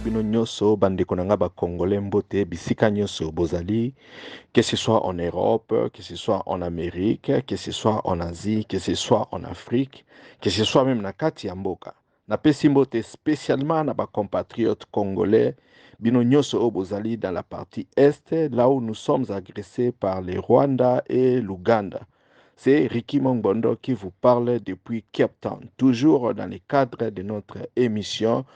bino nyonso bandeko na nga ba congolais mbote bisika nyonso bozali, que ce soit en Europe, que ce soit en Amérique, que ce soit en Asie, que ce soit en Afrique, que ce soit même na kati ya mboka. Napesi mbote spécialement na ba compatriotes congolais bino nyonso oyo bozali dans la partie est, là où nous sommes agressés par les Rwanda et l'Ouganda. C'est Ricky Mongbondo qui vous parle depuis Cape Town, toujours dans le cadre de notre émission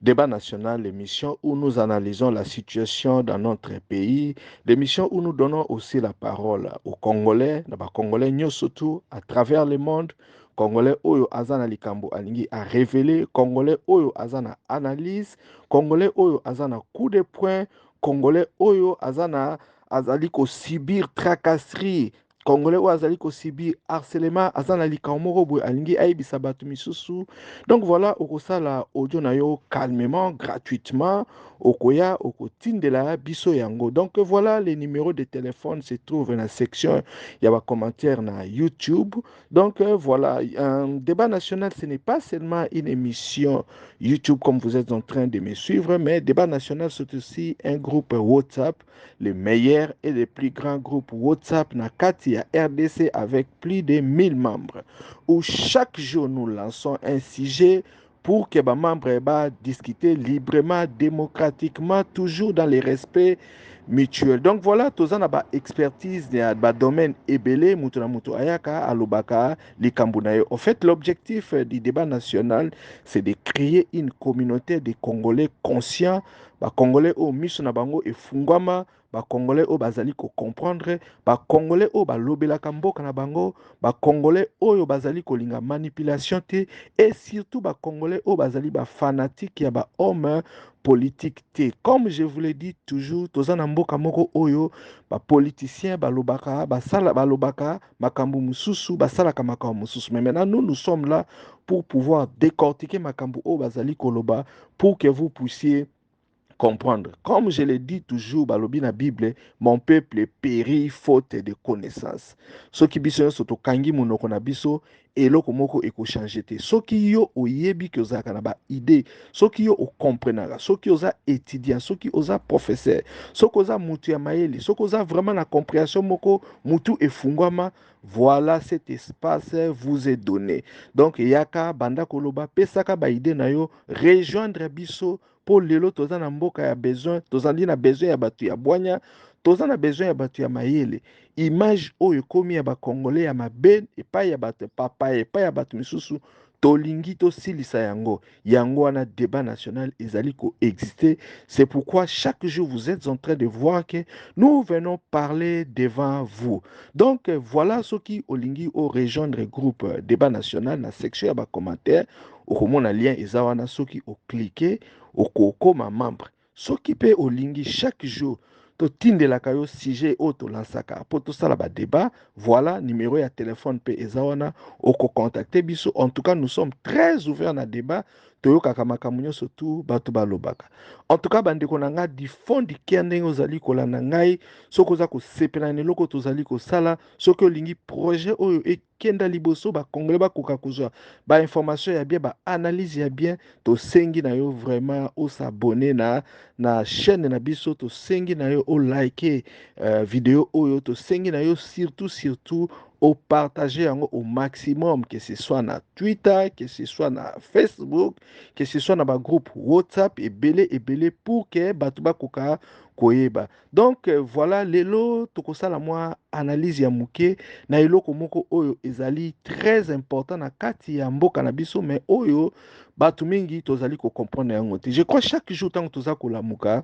Débat national, l'émission où nous analysons la situation dans notre pays, l'émission où nous donnons aussi la parole aux Congolais, Congolais surtout à travers le monde, Congolais oyo azana likambo alingi a révélé, Congolais oyo azana analyse, Congolais oyo azana coup de poing, Congolais oyo azana azali ko subir tracasserie, Congolais oyo azali ko subir harcèlement, azana likambo moko boye alingi ayebisa bato misusu. Donc voilà, okosala audio na yo calmement, gratuitement, okoya okotindela biso yango. Donc voilà, les numéros de téléphone se trouvent dans la section, il y a un commentaire na YouTube. Donc voilà, un débat national, ce n'est pas seulement une émission YouTube comme vous êtes en train de me suivre, mais débat national, c'est aussi un groupe WhatsApp, les meilleurs et les plus grands groupes WhatsApp na Katia RDC avec plus de 1000 membres, où chaque jour nous lançons un sujet pour que les membres discuter librement, démocratiquement, toujours dans le respect mutuel. Donc voilà, tous en a expertise dans domaine ebele, mutuna mutu ayaka, alobaka, likambunayo. En fait, l'objectif du débat national, c'est de créer une communauté de Congolais conscients, Congolais au miso na bango et fungwama, Congolais au bazali ko comprendre, Congolais au balobelaka mboka na bango, Congolais oyo bazali ko linga manipulation te, et surtout Congolais au bazali fanatique ya homme politique te. Comme je vous l'ai dit toujours, tozana mboka moko oyo politiciens balobaka basala balobaka makambu mususu basalaka makambu mususu. Mais maintenant nous sommes là pour pouvoir décortiquer makambu o bazali koloba pour que vous puissiez comprendre. Comme je l'ai dit toujours, balobi na Bible, mon peuple périt faute de connaissance. Soki biso nyonso tokangi monoko na biso, eloko moko eko changer te. Soki yo oyebi ke ozalaka na ba idée, soki yo okomprenaka, soki oza étudiant, soki oza professeur, soki oza mutu ya mayele, soki oza vraiment na compréhension moko mutu efungwama, voilà cet espace vous est donné. Donc yaka banda koloba pesaka ba idée na yo rejoindre biso pour lelo toza na mboka ya besoin, tozali na besoin ya batu ya bwanya, toza na besoin ya batu ya mayele. Image oyo komi ya ba Congolais ya mabe epai ya batu papa epai ya batu misusu tolingi tosilisa yango. Yango wana débat national ezali ko exister. C'est pourquoi chaque jour vous êtes en train de voir que nous venons parler devant vous. Donc voilà ce qui olingi au rejoindre groupe débat national na section ya ba commentaire. Okomona lien eza wana soki o cliquer okokoma membre. Soki pe olingi chaque jour totindelaka yo sujet oyo tolansaka po tosala ba débat, voilà numéro ya téléphone pe eza wana okocontacter biso. En tout cas nous sommes très ouverts na débat, toyokaka makambo nyonso tu bato balobaka. En tout cas bandeko na nga du fond du cœur ndenge ozali kolanda ngai, soki oza kosepela na eloko tozali kosala, soki olingi projet oyo ekenda liboso bakongole bakoka kozwa bainformation ya bien, baanalyse ya bien, tosengi na yo vraiment osabone na chaîne na biso, tosengi na yo olike video oyo, tosengi na yo surtout au partager yango au maximum, que ce soit na Twitter, que ce soit na Facebook, que ce soit na ba groupe WhatsApp ebele pour que bato bakoka koyeba. Donc voilà, lelo tokosala mwa analyse ya muke na eloko moko oyo ezali très important na kati ya mboka na biso, mais oyo bato mingi tozali ko comprendre yango te. Je crois chaque jour tant toza kolamuka,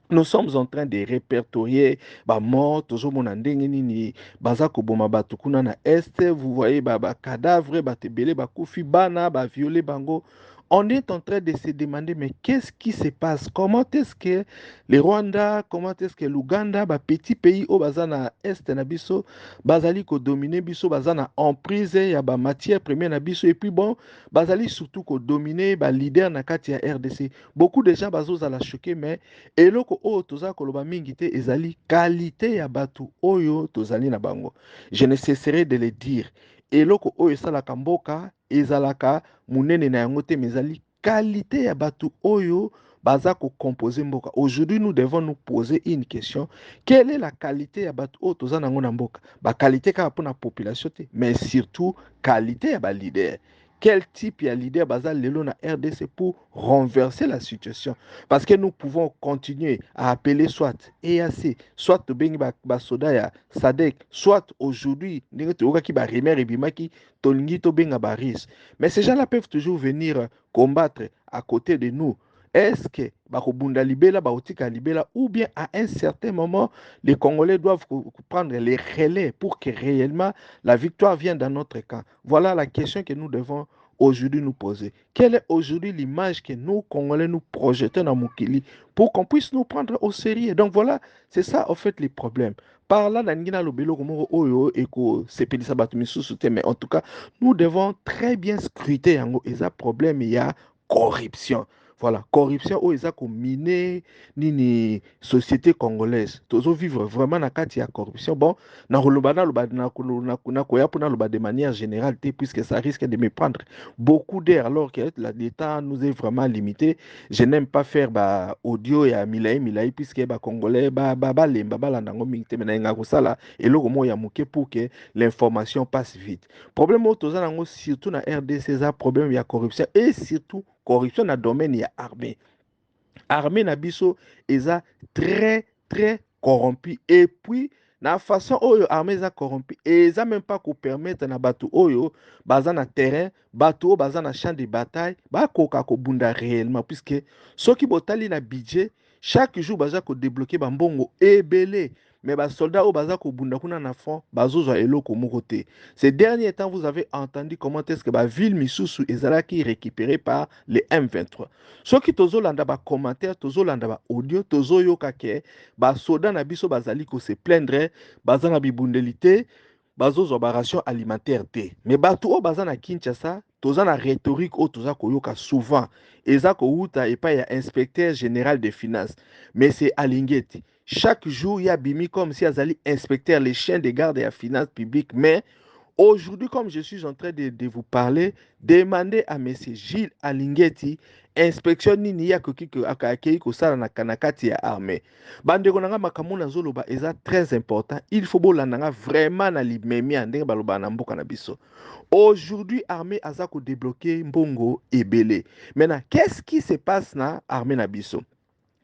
nous sommes en train de répertorier ba mort tozomona ndenge nini baza koboma bato kuna na est, vous voyez ba cadavre batebele bakufi bana ba violer bango. On est en train de se demander, mais qu'est-ce qui se passe? Comment est-ce que le Rwanda, comment est-ce que l'Ouganda, petit pays au bazana est na biso, bazali ko dominer biso, bazana emprise ya ba matière première na biso, et puis bon, bazali surtout ko dominer ba leader na kati ya RDC. Beaucoup de gens bazo la choquer, mais eloko oyo toza koloba mingi te ezali qualité ya batu oyo tozali na bango. Je ne cesserai de le dire. Eloko oyo esalaka mboka ezalaka munene na yango te, mais ezali qualité ya batu oyo baza ko composer mboka. Aujourd'hui, nous devons nous poser une question. Quelle est la qualité ya bato o toza nango na mboka? Ba qualité kaka pour la population te, mais surtout qualité ya ba leader. Quel type de leader baza lelo na RDC pour renverser la situation? Parce que nous pouvons continuer à appeler soit EAC, soit Bengi Basoda ya Sadek, soit aujourd'hui, qui ba Rimer et Bimaki, Tolingi to Benga Baris. Mais ces gens-là peuvent toujours venir combattre à côté de nous. Est-ce que Bakobunda Libela, Baotika Libela, ou bien à un certain moment, les Congolais doivent prendre les relais pour que réellement la victoire vienne dans notre camp? Voilà la question que nous devons aujourd'hui nous poser. Quelle est aujourd'hui l'image que nous, Congolais, nous projetons dans Mukili pour qu'on puisse nous prendre au sérieux? Donc voilà, c'est ça, en fait, les problèmes. Par là, mais en tout cas, nous devons très bien scruter et ça problème, il y a corruption. Voilà, corruption où ils ont miné ni société congolaise. Tous vivre vraiment dans la corruption. Bon, de manière générale, puisque ça risque de me prendre beaucoup d'air alors que l'État nous est vraiment limité. Je n'aime pas faire audio et milai puisque congolais et pour que l'information passe vite. Problème surtout dans RDC, c'est problème il y a corruption et surtout corruption dans le domaine il y a armée. Armée nabiso est très corrompu et puis na façon oyo armée est corrompu et ça même pas qu'on permettre na batu oyo baza na terrain batu baza na champ de bataille ba koka ko bunda réellement puisque ceux qui botali na budget chaque jour baza ko débloquer bambongo ebele. Mais les soldats au Baza Kobunda kuna na fond, bazo eloko moko te. Ces derniers temps, vous avez entendu comment est-ce que la ville Misusu est récupérée par les M23. Ceux qui tozo landa ba commentaire, tozo landa ba audio, tozo yoka ke, ba soda na biso bazali ko se plaindre, baza na bibundelité, bazo zo ba ration alimentaire te. Mais bato o baza na Kinshasa, toza na rhétorique o toza ko yoka souvent. Eza ko uta et pas ya inspecteur général des finances. Mais c'est Alingeti. Chaque jour, il y a Bimi comme si Azali inspecteur les chiens de garde et la finance publique. Mais aujourd'hui, comme je suis en train de vous parler, demandez à M. Gilles Alingeti, inspection nini ya koki akakei ko sala na kanakati ya armée. Bande konanga makamuna zoloba eza très important. Il faut bolandanga vraiment na limemia ndenge baloba na mboka na biso. Aujourd'hui, armée azako débloquer mbongo ebele. Maintenant, qu'est-ce qui se passe na armée na biso?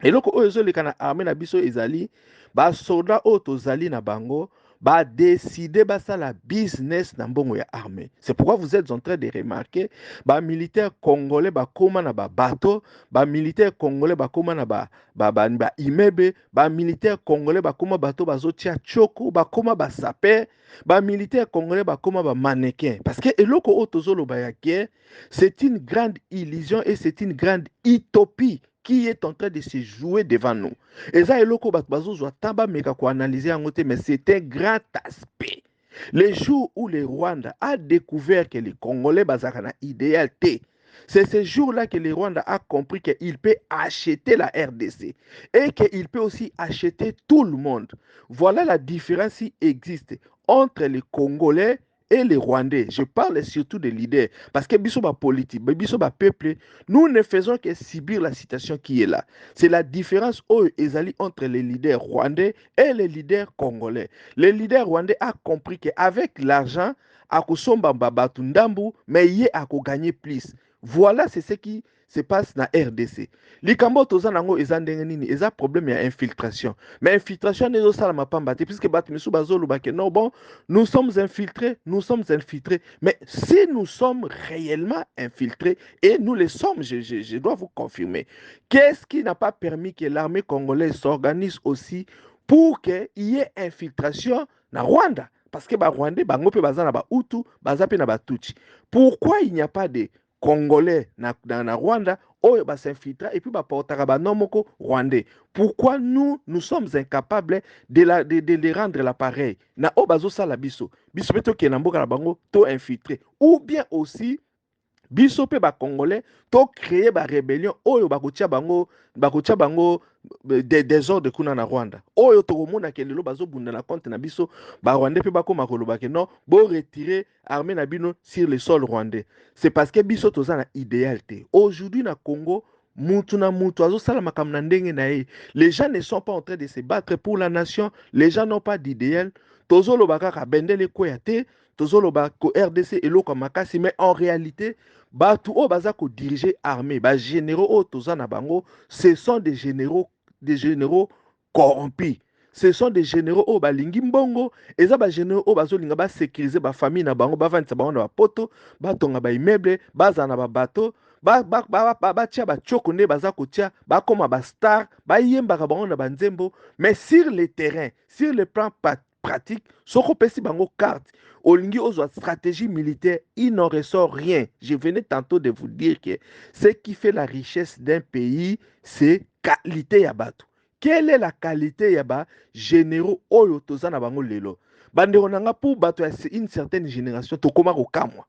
Et donc, les armée na biso ezali, ba soldat tozali na bango, ba décider ça la business na mbongo ya armée. C'est pourquoi vous êtes en train de remarquer, ba militaire congolais ba koma na ba bateau, ba militaire congolais ba koma na ba imebe, ba militaire congolais ba koma bateau bazotia choko, ba koma ba saper, ba militaire congolais ba koma ba mannequin. Parce que eloko otozolo ba ya guerre, c'est une grande illusion et c'est une grande utopie qui est en train de se jouer devant nous. Et ça, mais c'est un grand aspect. Les jours où le Rwanda a découvert que les Congolais bazakana idéal T, c'est ce jour-là que le Rwanda a compris qu'il peut acheter la RDC et qu'il peut aussi acheter tout le monde. Voilà la différence qui existe entre les Congolais et les Rwandais. Je parle surtout des leaders. Parce que Bissoba politique, Bissoba peuple, nous ne faisons que subir la situation qui est là. C'est la différence entre les leaders rwandais et les leaders congolais. Les leaders rwandais ont compris qu'avec l'argent, Akosomba Babatu Ndambu, mais il a gagné plus. Voilà, c'est ce qui se passe dans RDC. Likambo tozanango ezandenge nini, eza problème ya infiltration. Mais infiltration n'est pas la pamba, puisque Batimisu Bazolo Bake, non, bon, nous sommes infiltrés. Mais si nous sommes réellement infiltrés, et nous le sommes, je dois vous confirmer, qu'est-ce qui n'a pas permis que l'armée congolaise s'organise aussi pour qu'il y ait infiltration dans Rwanda? Parce que les Rwandais, bango pe baza na ba Hutu, baza pe na ba Tutsi. Pourquoi il n'y a pas de Congolais dans Rwanda, oyo ba s'infiltra et puis ba portera ba nomoko rwandais? Pourquoi nous sommes incapables de les rendre l'appareil? Na o bazo sala biso. Biso peto ke na mboka na bango to infiltré. Ou bien aussi biso pe ba congolais to créer ba rébellion oyo bakotia bango des ordres kuna na Rwanda. Oyo tokomona ke lelo bazobunda na compte na biso ba rwandais pe bakoma koloba ke non bo retirer armée na bino sur le sol rwandais. C'est parce que biso toza na idéalité. Aujourd'hui na Congo mutu na mutu azosala makambo na ndenge na ye. Les gens ne sont pas en train de se battre pour la nation, les gens n'ont pas d'idéal. Tozoloba kaka bendele kwea te, tozoloba ko RDC eloko makasi, mais en réalité batu o baza ko diriger armée, ba généraux o toza na bango, ce sont des généraux corrompus. Ce sont des généraux au balingi mbongo, eza ba généraux au bazolinga ba sécuriser ba famille na bango, ba vantisa bango na ba poto, ba tonga ba immeuble, baza na ba bateau, batia batioko nde baza kotia bakoma bastar bayembaka bango na banzembo. Mais sur le terrain, sur le plan pratique, soko opesi bango carte olingi ozwa stratégie militaire, il n'en ressort rien. Je venais tantôt de vous dire que ce qui fait la richesse d'un pays, c'est qualité ya bato. Quelle est la qualité ya ba généraux oyo toza na bango lelo? Bandeko nanga pour bato ya une certaine génération tokoma kokamwa.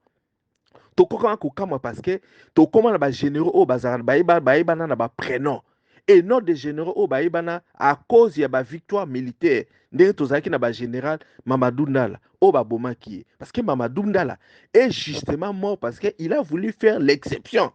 Tokokama kokamwa parce que tokoma na ba généraux oyo bazala bayebana na ba prénom et non des généraux oyo bayebana à cause ya ba victoire militaire. Ndenge tozalaki na ba général Mamadou Ndala oyo babomaki ye, parce que Mamadou Ndala est justement mort parce que il a voulu faire l'exception.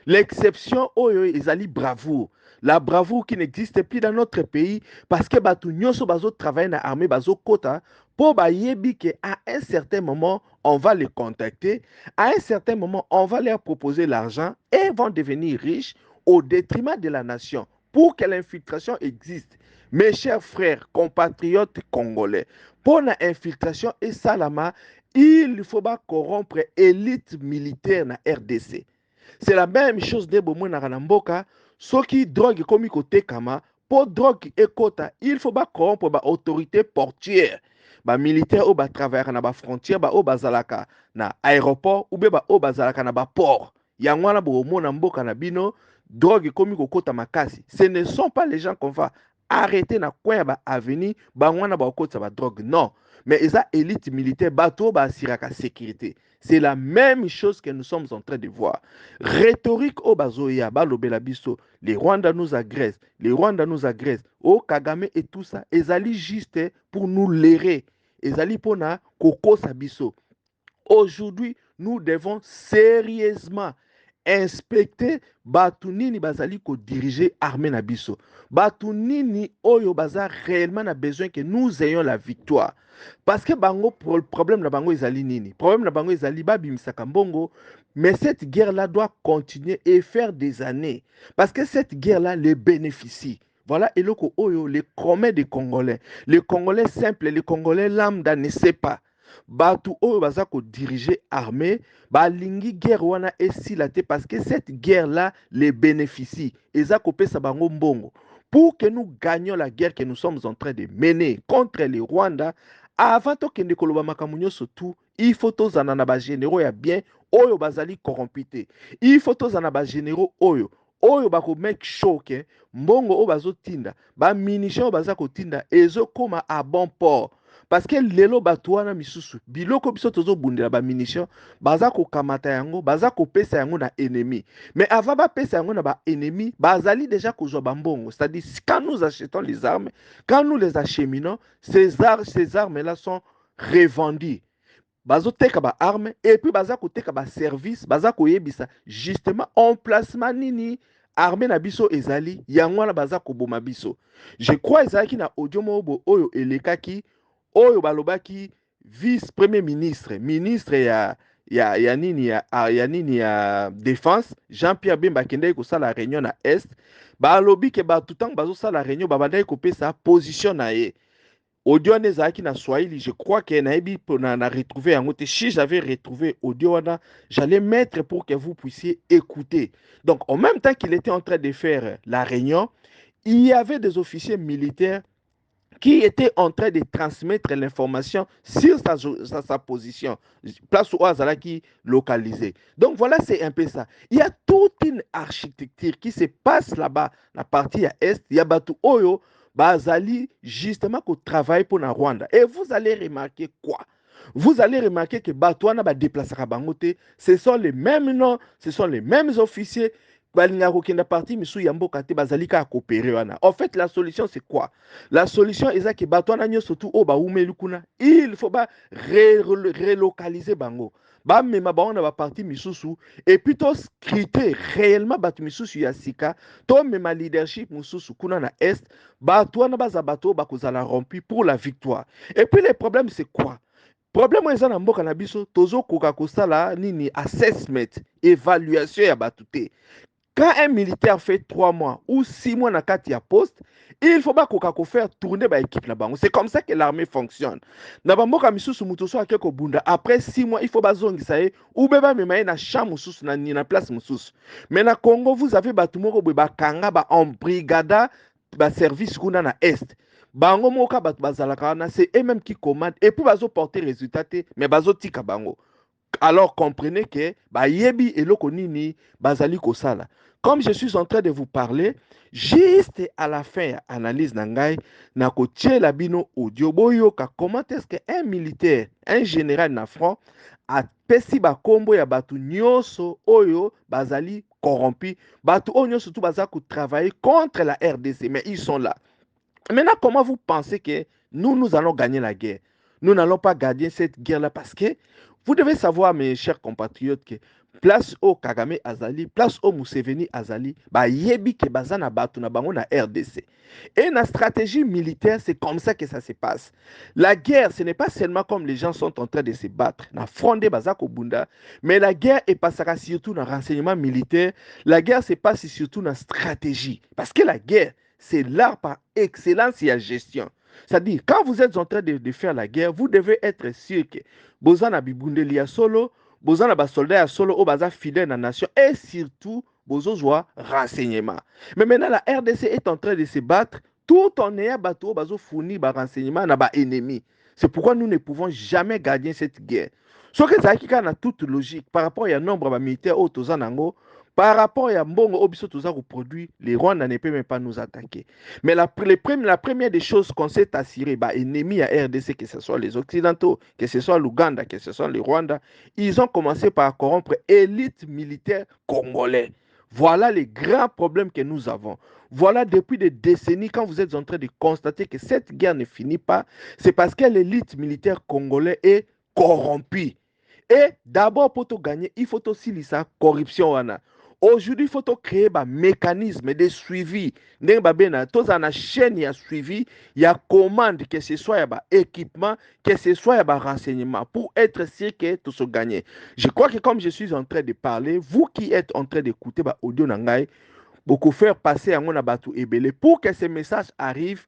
L'exception oyo ezali bravoure. La bravoure qui n'existe plus dans notre pays parce que batu nyonso bazo travailler na armée bazo kota pour bayebi que à un certain moment on va les contacter, à un certain moment on va leur proposer l'argent et vont devenir riches au détriment de la nation pour que l'infiltration existe. Mes chers frères compatriotes congolais, pour l'infiltration et salama, il faut pas corrompre élite militaire na RDC. C'est la même chose de bomwe na mboka, soki drogue komi kote kama, pour drogue ekota, il faut pas corrompre ba autorité portière. Ba militaire ou ba travailler na ba frontière, ba o bazalaka na aéroport ou ba o bazalaka na ba port. Yangwana bo mona mboka na bino, drogue komi kokota makasi. Ce ne sont pas les gens qu'on va arrêter na coin ba avenir, ba ngwana ba okota ba drogue. Non, mais eza élite militaire bato ba asiraka sécurité. C'est la même chose que nous sommes en train de voir. Rhétorique au bazoya, balobela biso, les Rwandais nous agressent, les Rwandais nous agressent. Au Kagame et tout ça, ezali juste pour nous lérer. Ezali pona koko sabiso. Aujourd'hui, nous devons sérieusement inspecter batunini bazali ko diriger armée na biso. Batunini oyo baza réellement na besoin que nous ayons la victoire. Parce que bango le problème na bango ezali nini? Problème na bango ezali babimisaka mbongo, mais cette guerre là doit continuer et faire des années parce que cette guerre là les bénéficie. Voilà eloko oyo les communs des Congolais, les Congolais simples, les Congolais lambda ne sait pas. Batu oyo baza ko diriger armée balingi guerre wana esila te parce que cette guerre là les bénéficie eza kopesa bango mbongo. Pour que nous gagnions la guerre que nous sommes en train de mener contre les Rwandais, avant tokende koloba makambo nyonso tout, il faut tozana na ba généraux ya bien oyo bazali corrompité. Il faut tozana ba généraux oyo bako make sure que mbongo oyo bazotinda ba munition oyo baza kotinda ezokoma à bon port. Parce que lelo bato wana misusu biloko biso tozobundela ba munition baza kokamata yango baza kopesa yango na ennemi. Mais avant bapesa yango na ba ennemi bazali déjà kozwa bambongo. C'est-à-dire quand nous achetons les armes, quand nous les acheminons, ces armes là sont revendues. Bazoteka ba armes et puis baza koteka ba service, baza koyebisa justement emplacement nini armée na biso ezali yango wana baza koboma biso. Je crois ezalaki na audio moko oyo elekaki oyo balobaki vice premier ministre ya nini ya défense Jean-Pierre Bemba akendaki kosala réunion na est balobi ke bato ntango bazosala réunion babandaki kopesa position na ye. Audio wana ezalaki na Swahili, je crois que nayebi na retrouver yango te. Si j'avais retrouvé audio wana, j'allais mettre pour que vous puissiez écouter. Donc en même temps qu'il était en train de faire la réunion, il y avait des officiers militaires qui était en train de transmettre l'information sur sa position, place où Azalaki localisé. Donc voilà, c'est un peu ça. Il y a toute une architecture qui se passe là-bas, la partie à est, il y a Batu Oyo, Bazali, justement, qu'on travaille pour la Rwanda. Et vous allez remarquer quoi? Vous allez remarquer que Batouana va déplacer à Bangote, ce sont les mêmes noms, ce sont les mêmes officiers. balinga kokenda parti misu ya mboka te bazalika coopérer wana. En fait, la solution c'est quoi? La solution est que bato wana nyo surtout o ba umeli kuna, il faut ba relocaliser bango. Ba mema ba on ba parti misusu et puis to scripter réellement bato misusu ya sika, to mema leadership misusu kuna na est, bato wana baza bato ba kozala rompu pour la victoire. Et puis le problème c'est quoi? Problème eza na mboka na biso tozo koka kosala nini assessment, évaluation ya bato te. Quand un militaire fait 3 mois ou 6 mois na kati ya poste, il faut pas qu'on faire tourner ba équipe na bango. C'est comme ça que l'armée fonctionne. Na bamboka misusu mutoso akeko bunda après 6 mois, il faut ba zongisa ye ou beba memaye na champ mususu na place mususu. Mais na Congo, vous avez batu moko ba kanga ba en brigada ba service kuna na est. Bango moka batu bazalaka na c'est eux même qui commandent et puis bazo porter résultat te mais bazo tika bango. Alors comprenez que ba yebi eloko nini bazali kosala. Comme je suis en train de vous parler, juste à la fin, analyse nangai, na kotie la bino audio boyoka, comment est-ce qu'un militaire, un général na front, a pesi ba kombo ya batu nyoso oyo bazali corrompu, batu oyo nyoso tout bazali travailler contre la RDC, mais ils sont là. Maintenant, comment vous pensez que nous allons gagner la guerre? Nous n'allons pas gagner cette guerre-là parce que vous devez savoir, mes chers compatriotes, que place au Kagame Azali, place au Museveni Azali, ba yebi ke bazana batu na bango na RDC. Et la stratégie militaire, c'est comme ça que ça se passe. La guerre, ce n'est pas seulement comme les gens sont en train de se battre, na fronde bazako bunda, mais la guerre est passera surtout dans le renseignement militaire. La guerre se passe surtout dans la stratégie. Parce que la guerre, c'est l'art par excellence et la gestion. C'est-à-dire, quand vous êtes en train de faire la guerre, vous devez être sûr que Bozana Bibundelia solo, Bozana Basoldat solo, au baza fidèle à la nation, et surtout, Bozozoa renseignement. Mais maintenant, la RDC est en train de se battre tout en ayant bateau, Bazo fourni par renseignement à bas ennemi. C'est pourquoi nous ne pouvons jamais gagner cette guerre. Ce que ça a toute logique par rapport à un nombre de militaires au Tozanango, par rapport à Mbongo Obiso Toza produit, les Rwandais ne peuvent même pas nous attaquer. Mais la première des choses qu'on s'est assuré, bah, ennemis à RDC, que ce soit les Occidentaux, que ce soit l'Ouganda, que ce soit les Rwandais, ils ont commencé par corrompre l'élite militaire congolais. Voilà les grands problèmes que nous avons. Voilà depuis des décennies, quand vous êtes en train de constater que cette guerre ne finit pas, c'est parce que l'élite militaire congolais est corrompue. Et d'abord, pour tout gagner, il faut aussi la corruption. Aujourd'hui, il faut créer un mécanisme de suivi. Nous avons une chaîne de suivi, il y a commande, que ce soit un équipement, que ce soit un renseignement, pour être sûr que tout se gagne. Je crois que comme je suis en train de parler, vous qui êtes en train d'écouter l'audio, beaucoup faire passer à mon abatu ebele pour que ces messages arrivent.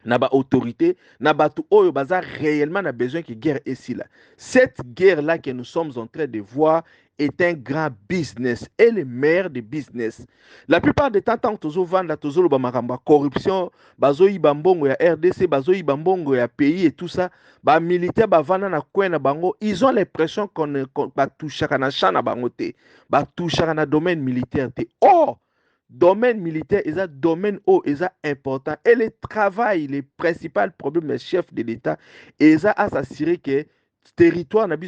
Naba autorité, naba tout oyo baza réellement na besoin que guerre est ici là. Cette guerre là que nous sommes en train de voir est un grand business et le meilleur des business. La plupart des temps, tant que tozo vendre, tozo lo bamakamba corruption, bazo ibambongo ya RDC, bazo ibambongo ya pays et tout ça, ba militaire ba vanda na kwen na bango, ils ont l'impression qu'on ba touchaka na champ na bango te, ba touchaka na domaine militaire te. Or domaine militaire, et ça domaine haut, et ça important. Et le travail, le principal problème des chefs de l'État, et ça à s'assurer que le territoire n'a pas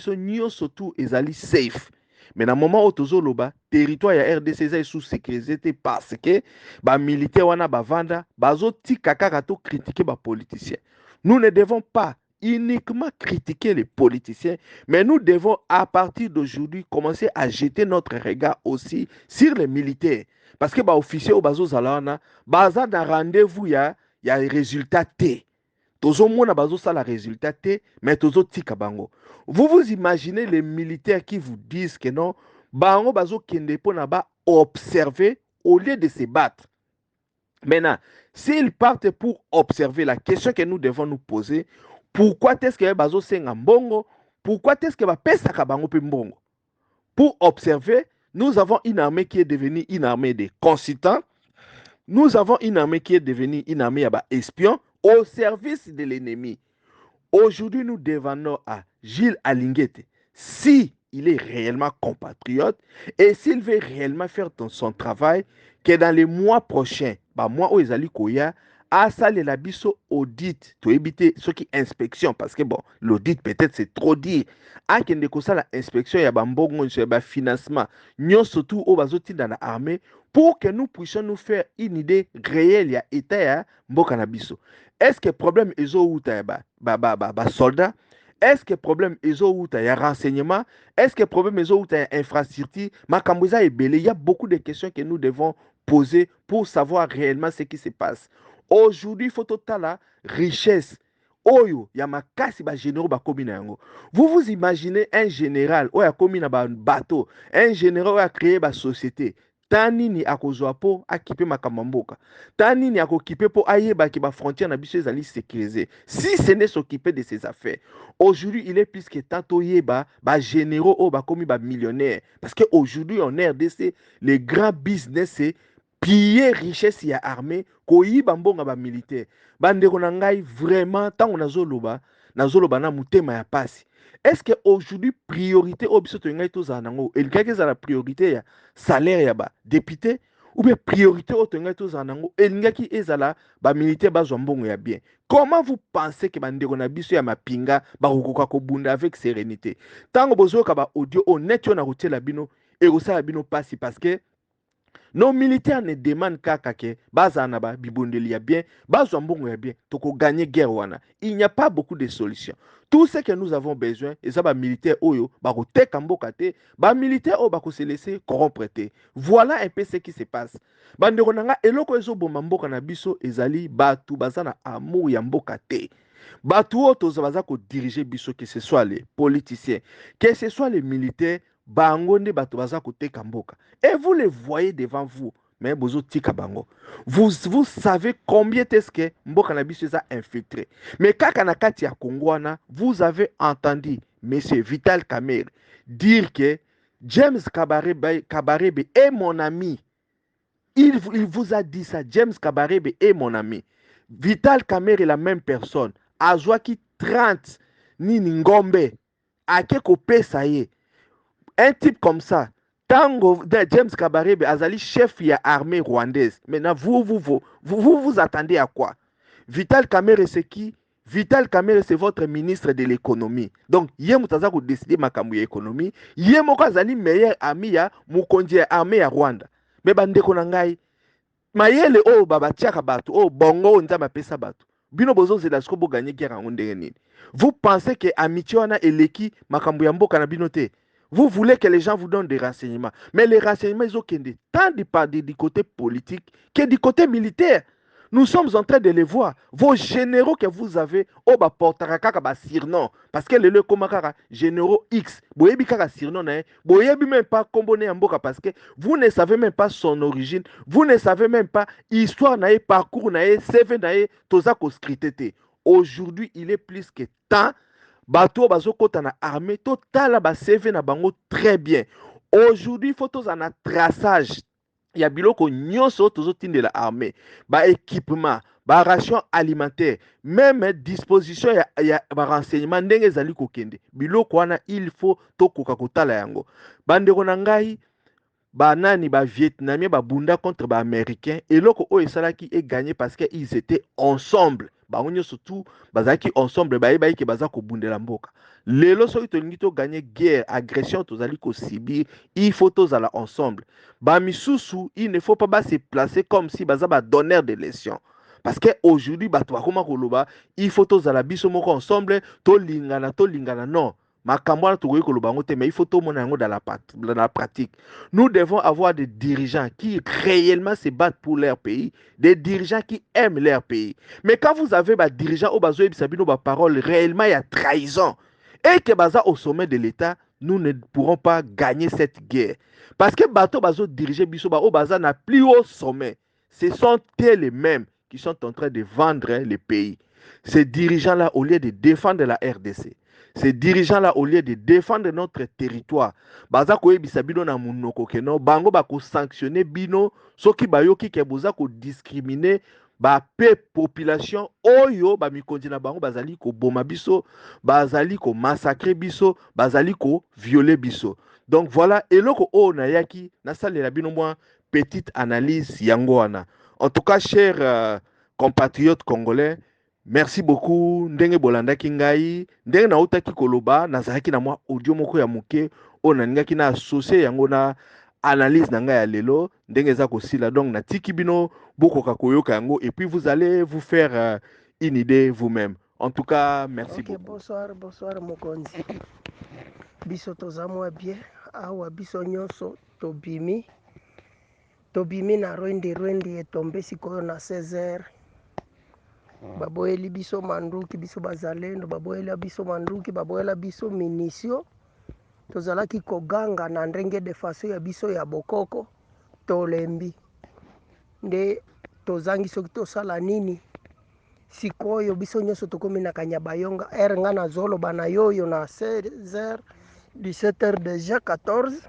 surtout est safe. Mais dans le moment où tu as territoire ya RDC est sous sécurité parce que les militaires wana ba vanda, bazo ti kakarato critiquer les politiciens. Nous ne devons pas uniquement critiquer les politiciens, mais nous devons à partir d'aujourd'hui commencer à jeter notre regard aussi sur les militaires. Parce que les officiers au bazo zalana, baza na rendez-vous ya résultat T. Tozo mona bazo ça la résultat T, mais tozo tika bango. Vous imaginez les militaires qui vous disent que non, bango bazo kende po na ba observer au lieu de se battre. Maintenant, s'ils partent pour observer, la question que nous devons nous poser, pourquoi est-ce que bazo senga mbongo? Pourquoi est-ce que ba pesa ka bango pe mbongo? Pour observer, nous avons une armée qui est devenue une armée de consultants. Nous avons une armée qui est devenue une armée d'espions au service de l'ennemi. Aujourd'hui, nous demandons à Gilles Alinguete si il est réellement compatriote et s'il veut réellement faire son travail, que dans les mois prochains, moi, où Ezali Koya, à ça, les labisso audit, pour éviter ce qui inspection, parce que bon, l'audit peut-être c'est trop dire. À qu'il y a l'inspection, il y a un financement, nous surtout au bazoti dans l'armée pour que nous puissions nous faire une idée réelle ya état ya mboka na biso. Est-ce que problème ezo uta ya ba soldat? Est-ce que problème ezo uta ya renseignement? Est-ce que problème ezo uta ya infrastructure? Makambo eza ebele, il y a beaucoup de questions que nous devons poser pour savoir réellement ce qui se passe. Aujourd'hui, il faut total richesse. Oyo ya makasi ba généraux ba komi na yango. Vous imaginez un général oyo komi na ba bateau, un général oyo a créé ba société. Tanini akozwa po akipe makambo mboka. Tanini akokipe po ayeba ki ba frontière na biso ezali sécurisé. Si ce n'est s'occuper de ses affaires. Aujourd'hui, il est plus que tant oyeba ba généraux o ba komi ba millionnaires parce que aujourd'hui en RDC, les grands business c'est piller richesse ya armée koyiba mbonga ba militaire. Bandeko na ngai vraiment tant on azoloba na mutema ya pasi. Est-ce que aujourd'hui priorité au biso to ngai to za nango et le la priorité ya salaire ya ba député ou bien priorité au to ngai to za nango et ngaki ezala ba militaire bazwa mbongo ya bien. Comment vous pensez que bandeko na biso ya mapinga ba kokoka ko bunda avec sérénité? Tango bozoka ba audio honnête yo na rotela bino et osala bino pasi parce que nos militaires ne demandent qu'à kake, bazana ba bibondeli ya bien, bazwambongo ya bien, toko gagner guerre wana. Il n'y a pas beaucoup de solutions. Tout ce que nous avons besoin, et ça ba militaire oyo, ba ko teka mboka te, ba militaire o ba ko se laisser corrompre te. Voilà un peu ce qui se passe. Bandeko nanga eloko ezo bomba mboka na biso ezali batu bazana amour ya mboka te. Batu o toza baza ko diriger biso, que ce soit les politiciens, que ce soit les militaires, bangonde bato baza koteka mboka. Et vous les voyez devant vous, mais bozo tika bango. Vous savez combien est-ce que mboka na biso eza infiltré. Mais kaka na kati ya Kongwana, vous avez entendu monsieur Vital Kamerhe dire que James Kabarebe est mon ami. Il vous a dit ça, James Kabarebe est mon ami. Vital Kamerhe est la même personne. Azwaki 30 nini ngombe. Ake ko pesa ye. Un type comme ça, Tango, James Kabarebe, Azali, chef de l'armée rwandaise. Maintenant, vous attendez à quoi? Vital Kamerhe, c'est qui? Vital Kamerhe, c'est votre ministre de l'économie. Donc, il y a un décidé de l'économie. Il y a un meilleur ami à Mukonji armée à Rwanda. Mais bande konangai, mayele o baba tiaka batu, o bongo nza mapesa batu. Bino bozo zelasko bo gagner guerre en ndenge. Vous pensez que amitié wana eleki makambo ya mboka na bino te? Vous voulez que les gens vous donnent des renseignements. Mais les renseignements, ils ont tant du côté politique que du côté militaire. Nous sommes en train de les voir. Vos généraux que vous avez, oh bah portaraka ba sirnon, parce que le komakara généraux X, boyebi kaka sirnon na, boyebi même pas komboné mboka parce que vous ne savez même pas son origine, vous ne savez même pas histoire na parcours na CV na tozako scritété. Aujourd'hui, il est plus que temps. Bato bazo kota na armée totala ba CV na bango très bien. Aujourd'hui, il faut tous un traçage. Il y a biloko nyonso tozo tinde la armée. Ba équipement, ba ration alimentaire, même disposition ya ba renseignement ndenge zali kokende. Biloko wana il faut tokoka kotala yango. Bandeko na ngai banani ba Vietnamien ba bunda contre ba Américains et loko o esalaki e gagné parce que ils étaient ensemble. Bango surtout bazaki ensemble ba ke baza ko bundela mboka. Lelo soki tolingi to gagner guerre, agression tozali ko subir, il faut tozala ensemble. Ba misusu, il ne faut pas se placer comme si baza ba donneur de leçons. Parce que aujourd'hui bato bakoma koloba, il faut tozala biso moko ensemble, to lingana non. Makambo tokoki koloba ngo te, mais il faut tout le monde dans la pratique. Nous devons avoir des dirigeants qui réellement se battent pour leur pays, des dirigeants qui aiment leur pays. Mais quand vous avez des dirigeants au bazo ebisabino ba parole réellement il y a trahison et que baza au sommet de l'État, nous ne pourrons pas gagner cette guerre. Parce que bato bazo diriger biso ba au baza na plus haut sommet. Ce sont les mêmes qui sont en train de vendre le pays. Ces dirigeants-là, au lieu de défendre la RDC, ces dirigeants-là, au lieu de défendre notre territoire, baza koyebisa bino na munoko keno, bango bako sanctionner bino, soki bayoki ke boza ko discriminer ba pe population oyo ba mikonzi na bango bazali ko boma biso, bazali ko massacrer biso, bazali ko violer biso. Donc voilà, eloko o na yaki na salela bino moi petite analyse yango wana. En tout cas, chers compatriotes congolais, merci beaucoup. Ndenge bolandaki ngai, ndenge nautaki koloba, nazalaki na mwa audio moko ya moke, o na ningaki na associé yango na analyse na ngai ya lelo ndenge eza kosila, donc natiki bino bokoka koyoka yango et puis vous allez vous faire une idée vous-même. En tout cas, merci beaucoup. Bonsoir mokonzi. Biso toza mwa bien awa biso nyonso tobimi na rwendi etombe sikoyo na 16h. Baboyeli biso manduki, biso bazalendo baboyela biso manduki, baboyela biso minisio. Tozalaki koganga na ndenge de faso ya biso ya bokoko tolembi nde tozangi soki tosala nini sikoyo biso nyonso tokomi na Kanyabayonga nga na zoloba na yoyo na 16h 17h déjà 14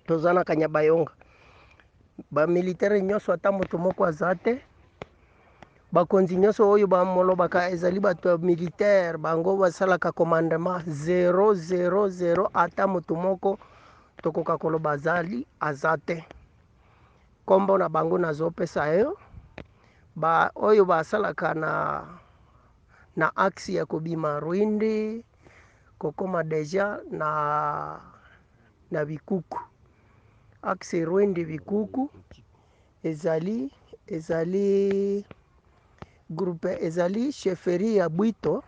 toza na Kanyabayonga. Bamilitaire nyonso ata moto moko aza te, bakonzi nyonso oyo bamolobaka ezali bato ya militaire bango basalaka commandement 000 ata moto moko tokoka koloba azali aza te. Kombo na bango nazopesa yo oyo basalaka na axe ya kobima Rwindi kokoma deja na Bikuku. Axe Rwindi Bikuku ezali groupe ezali chefferie ya Bwito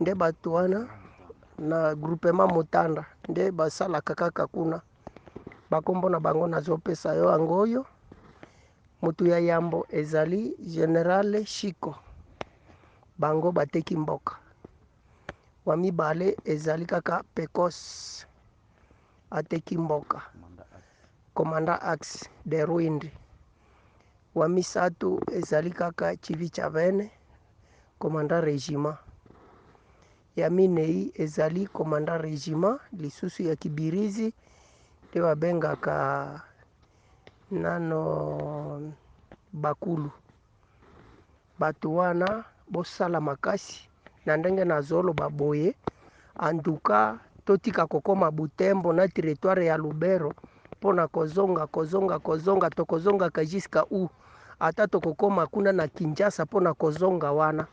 nde bato wana na groupement Mutanda nde basalaka kaka kuna. Bakombo na bango nazopesa yo angoyo. Mutu ya yambo ezali General Shiko, bango bateki mboka. Wa mibale ezali kaka Pecos ateki mboka, Komanda Axe de Rwindi. Wa misatu ezali kaka Chivi Chavene, Komanda Regiment. Ya minei ezali Komanda Regiment lisusu ya Kibirizi te babengaka nano Bakulu. Bato wana bosala makasi na ndenge na zolo baboye. Anduka totika kokoma Butembo na territoire ya Lubero pona kozonga tokozonga ka jiska u ata tokokoma kuna na Kinshasa pona kozonga wana.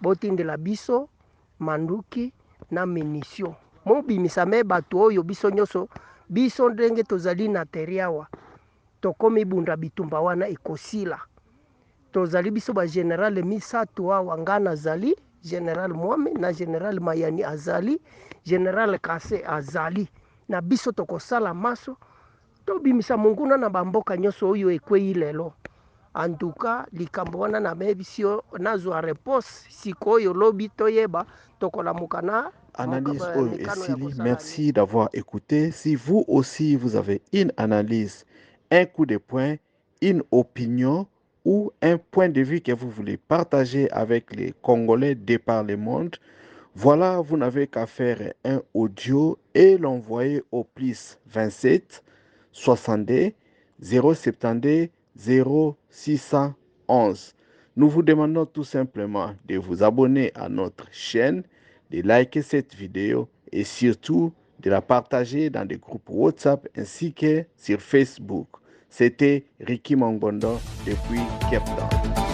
Botindela biso manduki na minisio mobimisa me bato oyo biso nyonso biso ndenge tozali na teriawa tokomi bunda bitumba wana ekosila. Tozali biso ba general misatu awa nga nazali General Mwame na General Mayani azali, General Kase azali. Na biso tokosala maso tobimisa monguna na bamboka nyonso oyo ekwei lelo. Antuka likambo wana na mebisio nazwa repose sikoyo lobi toyeba tokolamuka na Analyse et Sili, merci d'avoir écouté. Si vous aussi vous avez une analyse, un coup de poing, une opinion ou un point de vue que vous voulez partager avec les Congolais de par le monde, voilà, vous n'avez qu'à faire un audio et l'envoyer au plus 27 62 072 0611. Nous vous demandons tout simplement de vous abonner à notre chaîne, de liker cette vidéo et surtout de la partager dans des groupes WhatsApp ainsi que sur Facebook. C'était Ricky Mangbondo depuis Cape Town.